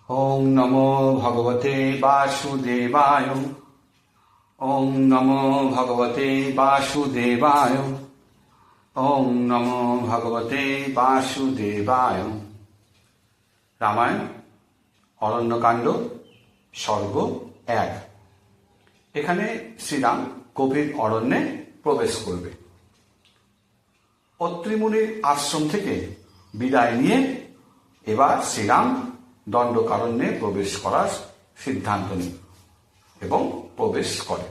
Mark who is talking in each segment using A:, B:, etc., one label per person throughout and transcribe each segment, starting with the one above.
A: ওং নমো ভগবতে বাসুদেবায়। ওং নমো ভগবতে বাসুদেবায়। ওং নমো ভগবতে বাসুদেবায়। রামায়ণ অরণ্যকাণ্ড সর্গ 1। এখানে শ্রীরাম গভীর অরণ্যে প্রবেশ করবে। অত্রিমুনির আশ্রম থেকে বিদায় নিয়ে এবার শ্রীরাম দণ্ডকারণ্যে প্রবেশ করার সিদ্ধান্ত নেয় এবং প্রবেশ করে।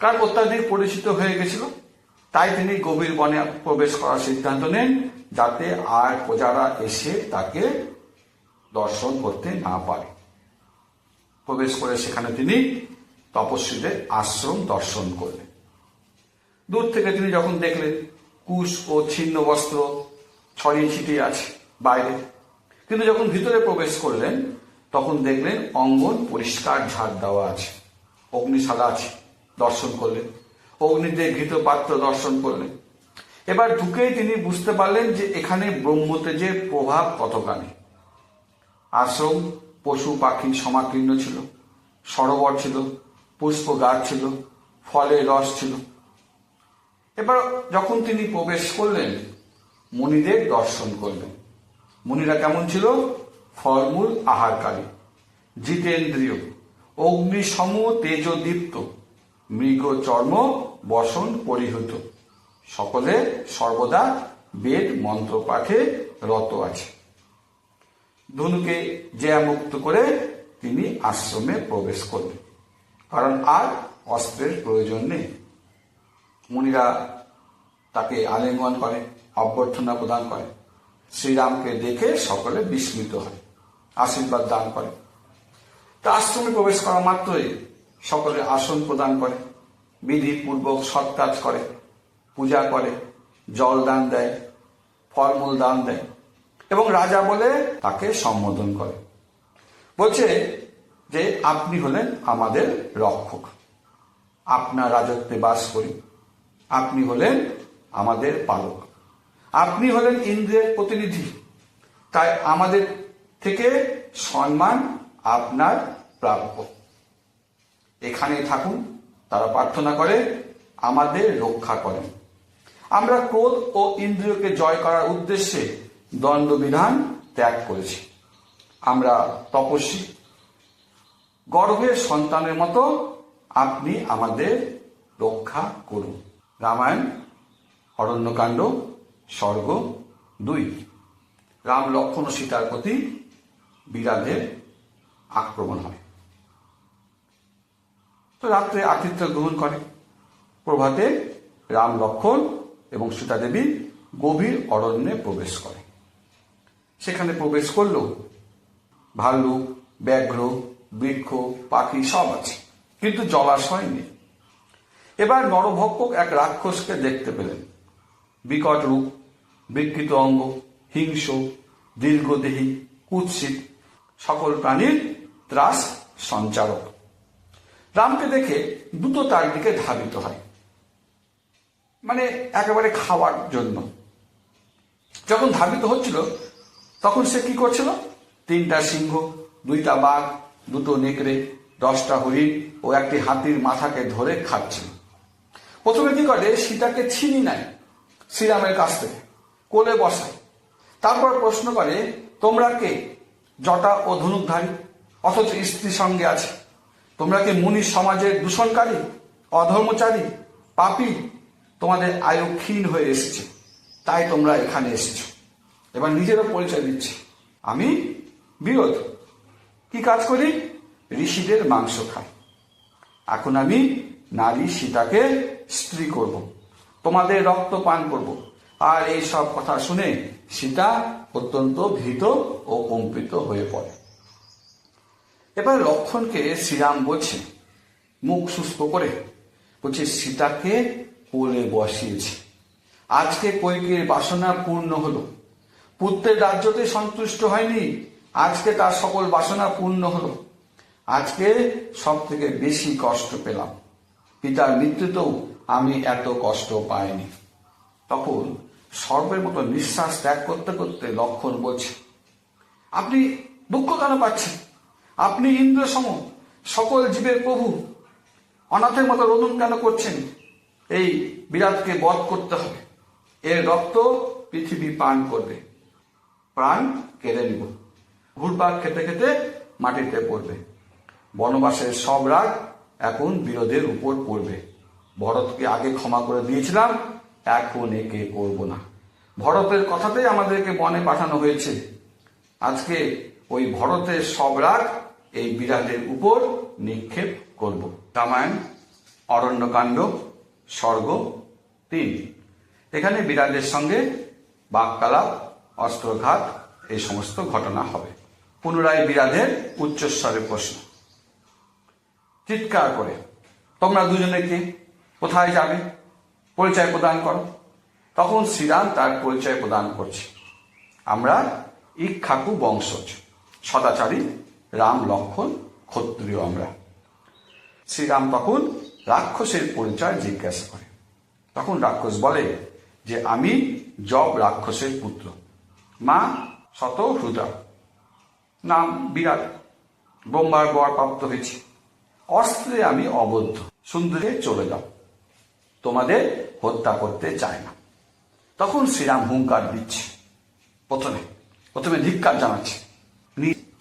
A: কারণ অত্যাধিক পরিচিত হয়ে গেছিল, তাই তিনি গভীর বনে প্রবেশ করার সিদ্ধান্ত নেন, যাতে আর প্রজারা এসে তাকে দর্শন করতে না পারে। প্রবেশ করে সেখানে তিনি তপস্বীদের আশ্রম দর্শন করলেন। দূর থেকে তিনি যখন দেখলেন কুশ ও ছিন্ন বস্ত্র ছড়িয়ে ছিটিয়ে আছে বাইরে, কিন্তু যখন ভিতরে প্রবেশ করলেন তখন দেখলেন অঙ্গন পরিষ্কার ঝাড় দেওয়া আছে, অগ্নিশালা আছে, দর্শন করলেন। অগ্নিতে ঘৃত পাত্র দর্শন করলেন। এবার ঢুকেই তিনি বুঝতে পারলেন যে এখানে ব্রহ্মতেজের প্রভাব কতখানি। আশ্রম পশু পাখি সমাকীর্ণ ছিল, সরোবর ছিল, পুষ্প গাছ ছিল, ফলের রস ছিল। এবার যখন তিনি প্রবেশ করলেন মুনিদের দর্শন করলেন। মুনিরা কেমন ছিল? ফলমূল আহারকারী, জিতেন্দ্রিয়, অগ্নিসম তেজদীপ্ত, মৃগ চর্ম বসন পরিহৃত, সকলে সর্বদা বেদ মন্ত্র পাঠে রত আছে। ধনুকে জয়ামুক্ত করে তিনি আশ্রমে প্রবেশ করলেন, কারণ আর অস্ত্রের প্রয়োজন নেই। মুনিরা তাকে আলিঙ্গন করে, অভ্যর্থনা প্রদান করে। শ্রীরামকে দেখে সকলে বিস্মিত হয়, আশীর্বাদ দান করে। তা আশ্রমে প্রবেশ করা মাত্রই সকলে আসন প্রদান করে, বিধিপূর্বক সৎকাজ করে, পূজা করে, জল দান দেয়, ফলমূল দান দেয় এবং রাজা বলে তাকে সম্বোধন করে। বলছে যে আপনি হলেন আমাদের রক্ষক, আপনার রাজত্বে বাস করি, আপনি হলেন আমাদের পালক, আপনি হলেন ইন্দ্রের প্রতিনিধি, তাই আমাদের থেকে সম্মান আপনার প্রাপ্য। এখানেই থাকুন, তারা প্রার্থনা করে, আমাদের রক্ষা করেন। আমরা ক্রোধ ও ইন্দ্রিয়কে জয় করার উদ্দেশ্যে দণ্ডবিধান ত্যাগ করেছি। আমরা তপস্বী, গর্ভের সন্তানের মতো আপনি আমাদের রক্ষা করুন। রামায়ণ অরণ্যকাণ্ড সর্গ 2। রাম লক্ষ্মণ ও সীতার প্রতি বিরাধের আক্রমণ হয়। তো রাত্রে আতিথ্য গ্রহণ করে। প্রভাতে রাম লক্ষ্মণ এবং সীতা দেবী গভীর অরণ্যে প্রবেশ করে। সেখানে প্রবেশ করলেও ভাল্লুক, ব্যাঘ্র, বৃক্ষ, পাখি সব আছে, কিন্তু জলাশয় নেই। এবার নরভক্ষক এক রাক্ষসকে দেখতে পেলেন। বিকট রূপ, বিকৃত অঙ্গ, হিংস্র, দীর্ঘদেহী, কুৎসিত, সকল প্রাণীর ত্রাস সঞ্চারক। রামকে দেখে দ্রুত তার দিকে ধাবিত হয়, মানে একেবারে খাওয়ার জন্য। যখন ধাবিত হচ্ছিল তখন সে কি করছিল? 3টা সিংহ, 2টা বাঘ, 2টো নেকড়ে, 10টা হরিণ ও একটি হাতির মাথাকে ধরে খাচ্ছিল। প্রথমে কি করে? সীতাকে ছিনি নেয় শ্রীরামের কাছ থেকে, কোলে বসায়। তারপর প্রশ্ন করে, তোমরা কে? জটা ও ধনুকধারী, অথচ স্ত্রী সঙ্গে আছে। তোমরা কি মুনি সমাজের দূষণকারী, অধর্মচারী, পাপী? তোমাদের আয়ু ক্ষীণ হয়ে এসেছে, তাই তোমরা এখানে এসেছ। এবার নিজেরও পরিচয় দিচ্ছে, আমি বিরোধ। কি কাজ করি? ঋষিদের মাংস খাই। এখন আমি নারী সীতাকে স্ত্রী করব, তোমাদের রক্ত পান করব। আর এই সব কথা শুনে সীতা অত্যন্ত ভীত ও কম্পিত হয়ে পড়ে। এবার লক্ষ্মণকে শ্রীরাম বলছে, মুখ শুষ্ক করে বলছে, সীতাকে কোলে বসিয়েছে। আজকে কইকেয়ীর বাসনা পূর্ণ হলো। পুত্রের রাজ্যতে সন্তুষ্ট হয়নি, আজকে তার সকল বাসনা পূর্ণ হলো। আজকে সব থেকে বেশি কষ্ট পেলাম, পিতার মৃত্যুতেও আমি এত কষ্ট পাইনি। তখন সর্বের মতো নিঃশ্বাস ত্যাগ করতে করতে লক্ষ্মণ বলছে, আপনি দুঃখ কেন পাচ্ছেন? আপনি ইন্দ্র সম, সকল জীবের প্রভু, অনাথের মতো রোদন কেন করছেন? এই বিরাটকে বধ করতে হবে, এর রক্ত পৃথিবী পান করবে, প্রাণ কেড়ে নিব, ঘুরপাক খেতে খেতে মাটিতে পড়বে। বনবাসের সব রাগ এখন বিরোধের উপর পড়বে। ভরতকে আগে ক্ষমা করে দিয়েছিলাম, এখন একে করব না। ভরতের কথাতেই আমাদেরকে বনে পাঠানো হয়েছে। আজকে ওই ভরতের সব রাগ এই বিরাটের উপর নিক্ষেপ করব। রামায়ণ অরণ্যকাণ্ড সর্গ 3। এখানে বিরাটের সঙ্গে বাক্যালাপ, অস্ত্রঘাত এই সমস্ত ঘটনা হবে। পুনরায় বিরাটের উচ্চস্বরে প্রশ্ন, চিৎকার করে, তোমরা দুজনে কে? কোথায় যাবে? পরিচয় প্রদান করো। তখন শ্রীরাম তার পরিচয় প্রদান করছে, আমরা ইক্ষ্বাকু বংশজ, সদাচারী, রাম লক্ষ্মণ ক্ষত্রিয় আমরা। শ্রীরাম তখন রাক্ষসের পরিচয় জিজ্ঞাসা করে। তখন রাক্ষস বলে যে আমি জব রাক্ষসের পুত্র, মা শতহৃদা, নাম বিরাট, ব্রহ্মার বর প্রাপ্ত হয়েছি, অস্ত্রে আমি অবদ্ধ, সুন্দরে চলে যাও, তোমাদের হত্যা করতে চায় না। তখন শ্রীরাম হুঙ্কার দিচ্ছে, প্রথমে ধিক্কার জানাচ্ছে,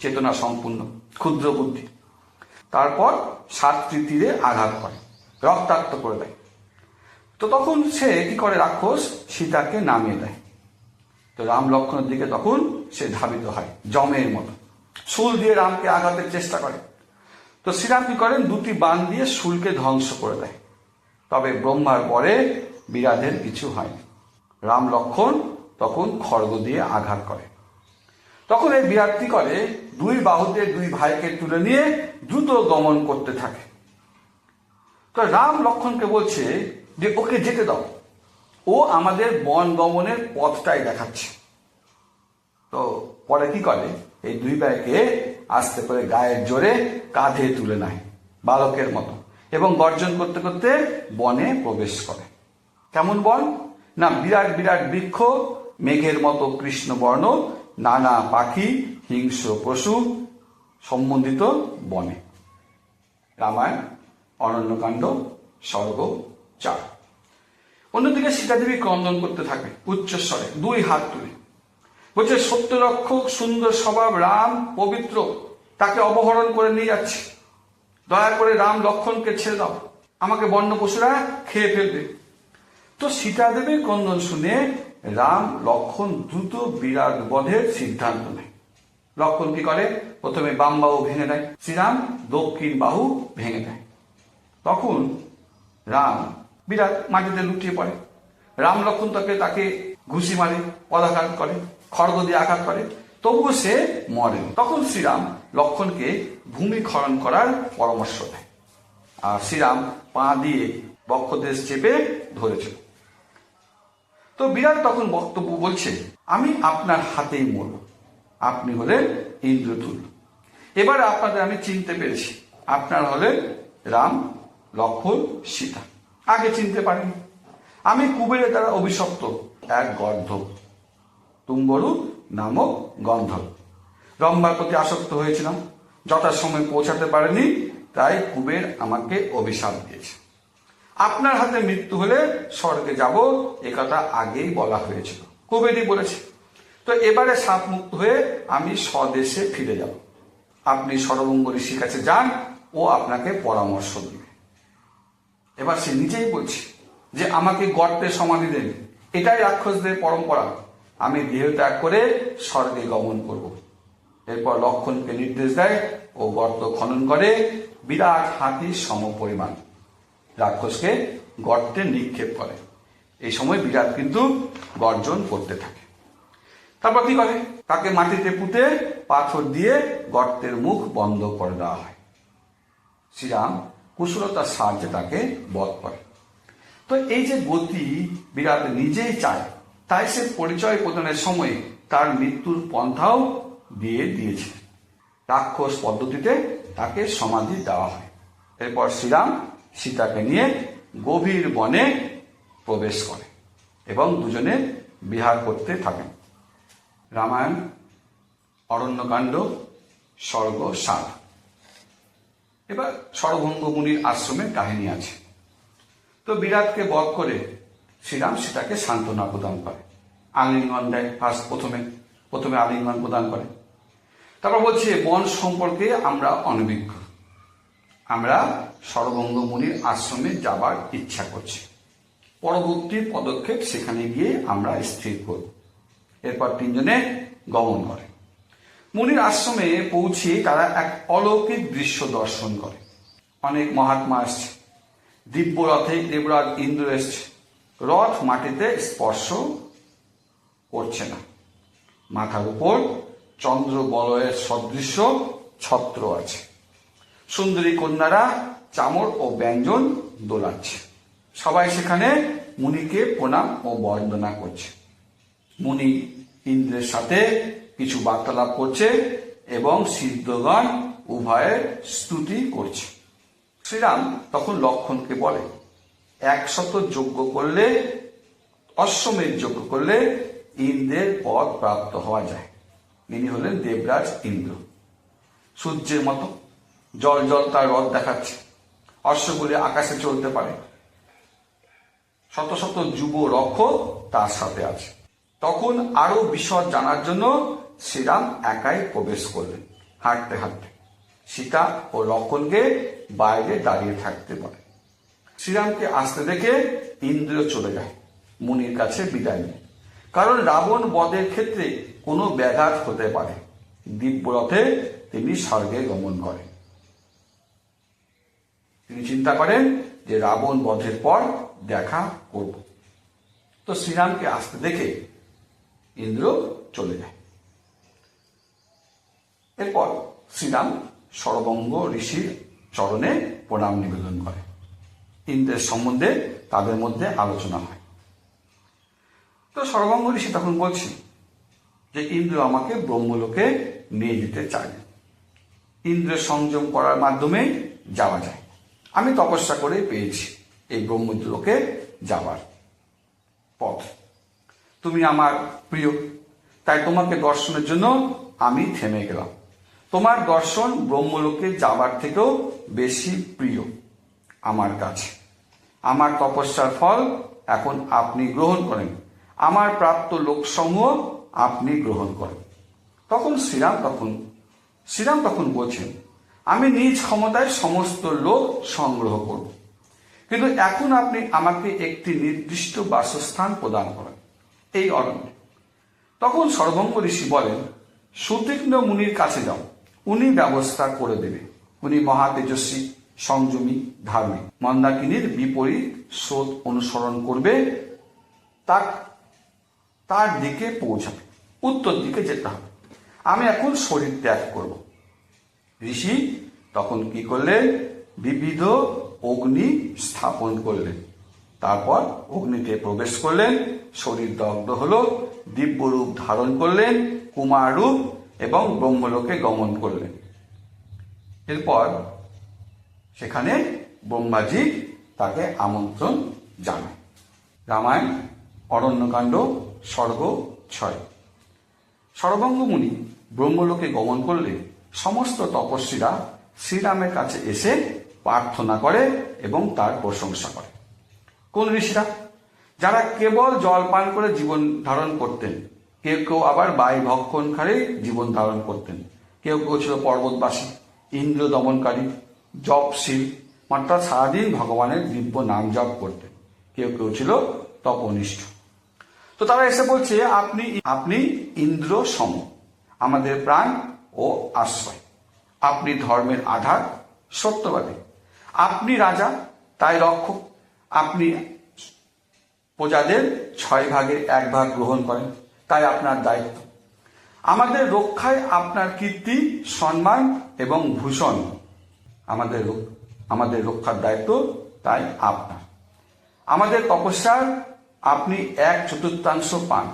A: চেতনা সম্পূর্ণ, ক্ষুদ্র বুদ্ধি। তারপর 7টি তীরে আঘাত করে, রক্তাক্ত করে দেয়। তো তখন সে কি করে? রাক্ষস সীতাকে নামিয়ে দেয়। তো রাম লক্ষ্মণের দিকে তখন সে ধাবিত হয় যমের মতো, শুল দিয়ে রামকে আঘাতের চেষ্টা করে। তো শ্রীরাম কি করেন? 2টি বাণ দিয়ে শুলকে ধ্বংস করে দেয়। তবে ব্রহ্মার পরে বিরাটের কিছু হয়নি। রাম লক্ষ্মণ তখন খড়গ দিয়ে আঘাত করে। তখন এই বিরাট কি করে? 2 বাহুতে 2 ভাইকে তুলে নিয়ে দ্রুত গমন করতে থাকে। তো রাম লক্ষ্মণকে বলছে যে ওকে যেতে দাও, ও আমাদের বন গমনের পথটাই দেখাচ্ছে। তো পরে কি করে? এই 2 ভাইকে আস্তে করে গায়ের জোরে কাঁধে তুলে নেয় বালকের মতো, এবং গর্জন করতে করতে বনে প্রবেশ করে। কেমন বন? না, বিরাট বিরাট বৃক্ষ, মেঘের মতো কৃষ্ণ বর্ণ, নানা পাখি, হিংস্র পশু সম্বন্ধিত বনে। রামায়ণ অরণ্যকাণ্ড সর্গ 4। অন্যদিকে সীতাদেবী ক্রন্দন করতে থাকে উচ্চস্বরে, 2 হাত তুলে, বলছে সত্যরক্ষক, সুন্দর স্বভাব রাম পবিত্র, তাকে অপহরণ করে নিয়ে যাচ্ছে, দয়া করে রাম লক্ষ্মণকে ছেড়ে দাও, আমাকে বন্য পশুরা খেয়ে ফেলবে। তো সীতাদেবীর ক্রন্দন শুনে রাম লক্ষ্মণ দ্রুত বিরাট বধের সিদ্ধান্ত নেয়। লক্ষ্মণ কি করে? প্রথমে বাম বাহু ভেঙে দেয়, শ্রীরাম দক্ষিণ বাহু ভেঙে দেয়। তখন রাম বিরাট মাটিতে লুটিয়ে পড়ে। রাম লক্ষ্মণ তাকে ঘুষি মারে, পদাঘাত করে, খড়গ দিয়ে আঘাত করে, তবুও সে মরে। তখন শ্রীরাম লক্ষ্মণকে ভূমিক্ষরণ করার পরামর্শ দেয়, আর শ্রীরাম পা দিয়ে বক্ষদেশ চেপে ধরেছিল। তো বিরাট তখন বক্তব্য বলছে, আমি আপনার হাতেই মরব, আপনি হলেন ইন্দ্রতুল্য, এবারে আপনাদের আমি চিনতে পেরেছি, আপনার হলেন রাম লক্ষ্মণ সীতা, আগে চিনতে পারিনি। আমি কুবেরের দ্বারা অভিশপ্ত এক গর্ধব, তুম্বরু নামক গন্ধর্ব, ব্রহ্মার প্রতি আসক্ত হয়েছিলাম, যথাসময় পৌঁছাতে পারেনি, তাই কুবের আমাকে অভিশাপ দিয়েছে। আপনার হাতে মৃত্যু হলে স্বর্গে যাব, একথা আগেই বলা হয়েছিল, কুবেরই বলেছে। তো এবারে সাপ মুক্ত হয়ে আমি স্বদেশে ফিরে যাব, আপনি সর্বঙ্গ ঋষির কাছে যান, ও আপনাকে পরামর্শ দিবে। এবার সে নিজেই বলছে যে আমাকে গর্তে সমাধি দেন, এটাই রাক্ষসদের পরম্পরা, আমি দেহ ত্যাগ করে স্বর্গে গমন করব। এরপর লক্ষ্মণকে নির্দেশ দেয়, ও গর্ত খনন করে বিরাট হাতির সমপরিমাণ রাক্ষসকে গর্তে নিক্ষেপ করে। এই সময় বিরাট কিন্তু গর্জন করতে থাকে। তারপর কি করে? তাকে মাটিতে পুঁতে পাথর দিয়ে গর্তের মুখ বন্ধ করে দেওয়া হয়। শ্রীরাম কুশলতার সাহায্যে তাকে বধ করে। তো এই যে গতি বিরাট নিজেই চায়, তাই সে পরিচয় প্রদানের সময় তার মৃত্যুর পন্থাও দিয়ে দিয়েছে। রাক্ষস পদ্ধতিতে তাকে সমাধি দেওয়া হয়। এরপর শ্রীরাম সীতাকে নিয়ে গভীর বনে প্রবেশ করে এবং দুজনে বিহার করতে থাকেন। রামায়ণ অরণ্যকাণ্ড স্বর্গ 7। এবার শরভঙ্গ মুনির আশ্রমের কাহিনী আছে। তো বিরাটকে বধ করে শ্রীরাম সেটাকে সান্ত্বনা প্রদান করে, আলিঙ্গন দেয়। প্রথমে আলিঙ্গন প্রদান করে। তারপর বলছে বন সম্পর্কে আমরা অনভিজ্ঞ, আমরা শরভঙ্গ মুনির আশ্রমে যাবার ইচ্ছা করছি, পরবর্তী পদক্ষেপ সেখানে গিয়ে আমরা স্থির করব। এরপর তিনজনে গমন করে। মুনির আশ্রমে পৌঁছে তারা এক অলৌকিক দৃশ্য দর্শন করে। অনেক মহাত্মা আসছে, দিব্য রথে দেবরাজ ইন্দ্র এসছে। রথ মাটিতে স্পর্শ করছে না, মাথার উপর চন্দ্র বলয়ের সদৃশ্য ছত্র আছে। সুন্দরী কন্যারা চামর ও ব্যঞ্জন দোলাচ্ছে। সবাই সেখানে মুনিকে প্রণাম ও বন্দনা করছে। মুনি ইন্দ্রের সাথে কিছু বার্তালাপ করছে এবং সিদ্ধগণ উভয়ের স্তুতি করছে। শ্রীরাম তখন লক্ষ্মণকে বলে, 100 যজ্ঞ করলে, অশ্বমেধ যজ্ঞ করলে ইন্দ্রের পদ প্রাপ্ত হওয়া যায়। ইনি হলেন দেবরাজ ইন্দ্র। সূর্যের মতো জল জল তার রথ দেখাচ্ছে, অশ্বগুলি আকাশে চলতে পারে, শত শত যুব রক্ষক তার সাথে আছে। তখন আরো বিশদ জানার জন্য শ্রীরাম একাই প্রবেশ করলেন, হাঁটতে হাঁটতে। সীতা ও লক্ষ্মণকে বাইরে দাঁড়িয়ে থাকতে বলে। শ্রীরামকে আসতে দেখে ইন্দ্র চলে যায় মুনির কাছে বিদায় নিয়ে, কারণ রাবণ বধের ক্ষেত্রে কোনো ব্যাঘাত হতে পারে। দিব্যরথে তিনি স্বর্গে গমন করেন। তিনি চিন্তা করেন যে রাবণ বধের পর দেখা করব। তো শ্রীরামকে আসতে দেখে ইন্দ্র চলে যায়। এরপর শ্রীরাম শরভঙ্গ ঋষির চরণে প্রণাম নিবেদন করে। ইন্দ্রের সম্বন্ধে তাদের মধ্যে আলোচনা হয়। তো শরভঙ্গ ঋষি তখন বলছেন যে ইন্দ্র আমাকে ব্রহ্মলোকে নিয়ে যেতে চায়। ইন্দ্রের সংযম করার মাধ্যমে যাওয়া যায়। আমি তপস্যা করে পেয়েছি এই ব্রহ্মলোকে যাওয়ার পথ। তুমি আমার প্রিয়, তাই তোমাকে দর্শনের জন্য আমি থেমে গেলাম। তোমার দর্শন ব্রহ্মলোকে যাবার থেকেও বেশি প্রিয় আমার কাছে। আমার তপস্যার ফল এখন আপনি গ্রহণ করেন, আমার প্রাপ্ত লোকসমূহ আপনি গ্রহণ করেন। তখন শ্রীরাম তখন বলছেন, আমি নিজ ক্ষমতায় সমস্ত লোক সংগ্রহ করব, কিন্তু এখন আপনি আমাকে একটি নির্দিষ্ট বাসস্থান প্রদান করেন, এই অরণ্যে। তখন শরভঙ্গ ঋষি বলেন, সুতীক্ষ্ণ মুনির কাছে যাও, উনি ব্যবস্থা করে দেবে। উনি মহা তেজস্বী, সংযমী, ধার্মিক। মন্দাকিনীর বিপরীত স্রোত অনুসরণ করবে, তার দিকে পৌঁছাবে, উত্তর দিকে যেতে হবে। আমি এখন শরীর ত্যাগ করব। ঋষি তখন কি করলেন? বিবিধ অগ্নি স্থাপন করলেন। তারপর অগ্নিতে প্রবেশ করলেন, শরীর দগ্ধ হলো, দিব্যরূপ ধারণ করলেন, কুমার রূপ, এবং ব্রহ্মলোকে গমন করলেন। এরপর সেখানে ব্রহ্মাজি তাকে আমন্ত্রণ জানায়। রামায়ণ অরণ্যকাণ্ড সর্গ 6। শরভঙ্গ মুনি ব্রহ্মলোকে গমন করলে সমস্ত তপস্বীরা শ্রীরামের কাছে এসে প্রার্থনা করে এবং তার প্রশংসা করে। কোন ঋষিরা? যারা কেবল জল পান করে জীবন ধারণ করতেন, কেউ কেউ আবার বায়ু ভক্ষণকারী জীবন ধারণ করতেন, কেউ কেউ ছিল পর্বতবাসী, ইন্দ্র দমনকারী, জপশীল, অর্থাৎ সারাদিন ভগবানের দিব্য নাম জপ করতেন, কেউ কেউ ছিল তপনিষ্ঠ। তো তারা এসে বলছে, আপনি ইন্দ্র সম, আমাদের প্রাণ ও আশ্রয়। আপনি ধর্মের আধার, সত্যবাদী। আপনি রাজা, তাই রক্ষক। আপনি প্রজাদের 6 ভাগের 1 ভাগ গ্রহণ করেন, তাই আপনার দায়িত্ব। আমাদের রক্ষায় আপনার কীর্তি, সম্মান এবং ভূষণ। আমাদের রক্ষার দায়িত্ব তাই আপনার। আমাদের তপস্যার আপনি 1/4 পান।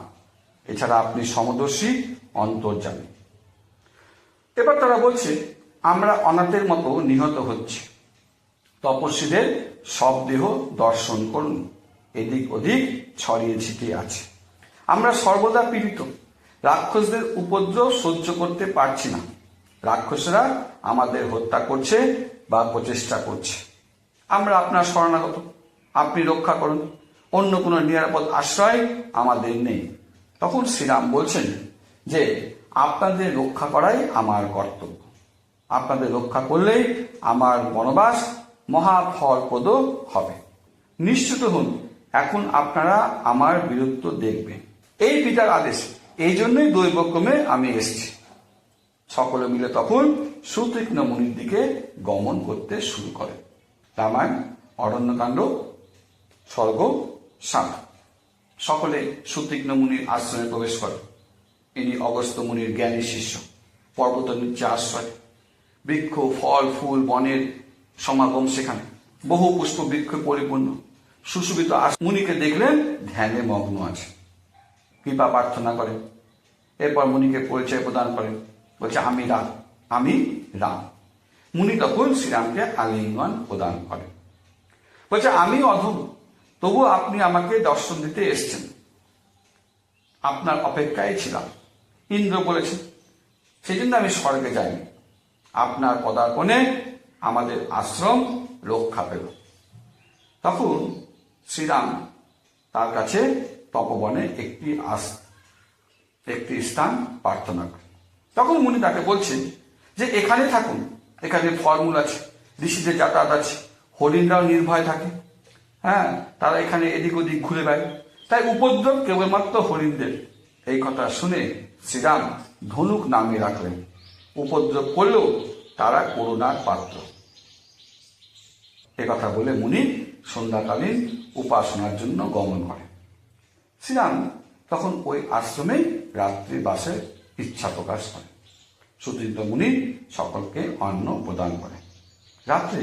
A: এছাড়া আপনি সমদর্শী, অন্তর্যামী। এবার তারা বলছে, আমরা অনাথের মতো নিহত হচ্ছি। তপস্বীদের সব দেহ দর্শন করুন, এদিক ওদিক ছড়িয়ে ছিটিয়ে আছে। আমরা সর্বদা পীড়িত, রাক্ষসদের উপদ্রব সহ্য করতে পারছি না। রাক্ষসেরা আমাদের হত্যা করছে বা প্রচেষ্টা করছে। আমরা আপনার শরণাগত, আপনি রক্ষা করুন, অন্য কোনো নিরাপদ আশ্রয় আমাদের নেই। তখন শ্রীরাম বলছেন যে আপনাদের রক্ষা করাই আমার কর্তব্য, আপনাদের রক্ষা করলেই আমার বনবাস মহাফলপ্রদ হবে। নিশ্চিত হন, এখন আপনারা আমার বীরত্ব দেখবেন। এই পিতার আদেশ, এই জন্যই দৈবক্রমে আমি এসেছি। সকলে মিলে তখন সুতীক্ষ্ণ মুনির দিকে গমন করতে শুরু করে। রামায়ণ অরণ্যকাণ্ড স্বর্গ 7। সকলে সুতীক্ষ্ণ মুনির আশ্রমে প্রবেশ করে। ইনি অগস্ত্য মুনির জ্ঞানী শিষ্য। পর্বতের নিচে আশ্রয়, বৃক্ষ, ফল, ফুল, বনের সমাগম সেখানে, বহু পুষ্প বৃক্ষ পরিপূর্ণ। সুশোভিত মুনিকে দেখলেন ধ্যানে মগ্ন আছে, কৃপা প্রার্থনা করেন। এরপর মুনিকে পরিচয় প্রদান করেন, বলছে আমি রাম, আমি রাম। মুনি তখন শ্রীরামকে আলিঙ্গন প্রদান করেন, বলছে আমি অধম, তবু আপনি আমাকে দর্শন দিতে এসছেন, আপনার অপেক্ষায় ছিলাম। ইন্দ্র বলেছেন, সেই জন্য আমি স্বর্গে যাইনি। আপনার পদার্পণে আমাদের আশ্রম রক্ষা পেল। তখন শ্রীরাম তার কাছে তপবনে একটি স্থান প্রার্থনা করেন। তখন মুনি তাকে বলছেন যে এখানে থাকুন, এখানে ফলমূল আছে, ঋষিদের যাতায়াত আছে, হরিণরাও নির্ভয় থাকে। হ্যাঁ, তারা এখানে এদিক ওদিক ঘুরে বেড়ায়, তাই উপদ্রব কেবলমাত্র হরিণদের। এই কথা শুনে শ্রীরাম ধনুক নামিয়ে রাখলেন। উপদ্রব করলেও তারা করুণার পাত্র। এ কথা বলে মুনি সন্ধ্যাকালীন উপাসনার জন্য গমন করেন। শ্রীরাম তখন ওই আশ্রমে রাত্রি বাসের ইচ্ছা প্রকাশ করেন। সুতীক্ষ্ণ মুনি সকলকে অন্ন প্রদান করেন। রাত্রে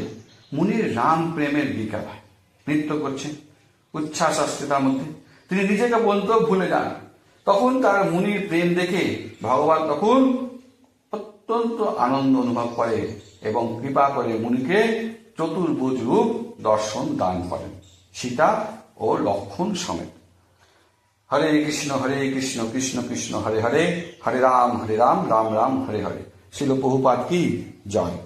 A: মুনির রাম প্রেমের বিকার হয়, নৃত্য করছেন, উচ্ছ্বাস আসছে তার মধ্যে। তিনি নিজেকে বলতেও ভুলে যান। তখন তার মুনির প্রেম দেখে ভগবান তখন অত্যন্ত আনন্দ অনুভব করে এবং কৃপা করে মুনিকে চতুর্ভুজ রূপ দর্শন দান করেন, সীতা ও লক্ষ্মণ সমেত। হরে কৃষ্ণ কৃষ্ণ কৃষ্ণ হরে হরে, হরে রাম রাম রাম হরে হরে। শিল প্রভুপাদ কি জয়।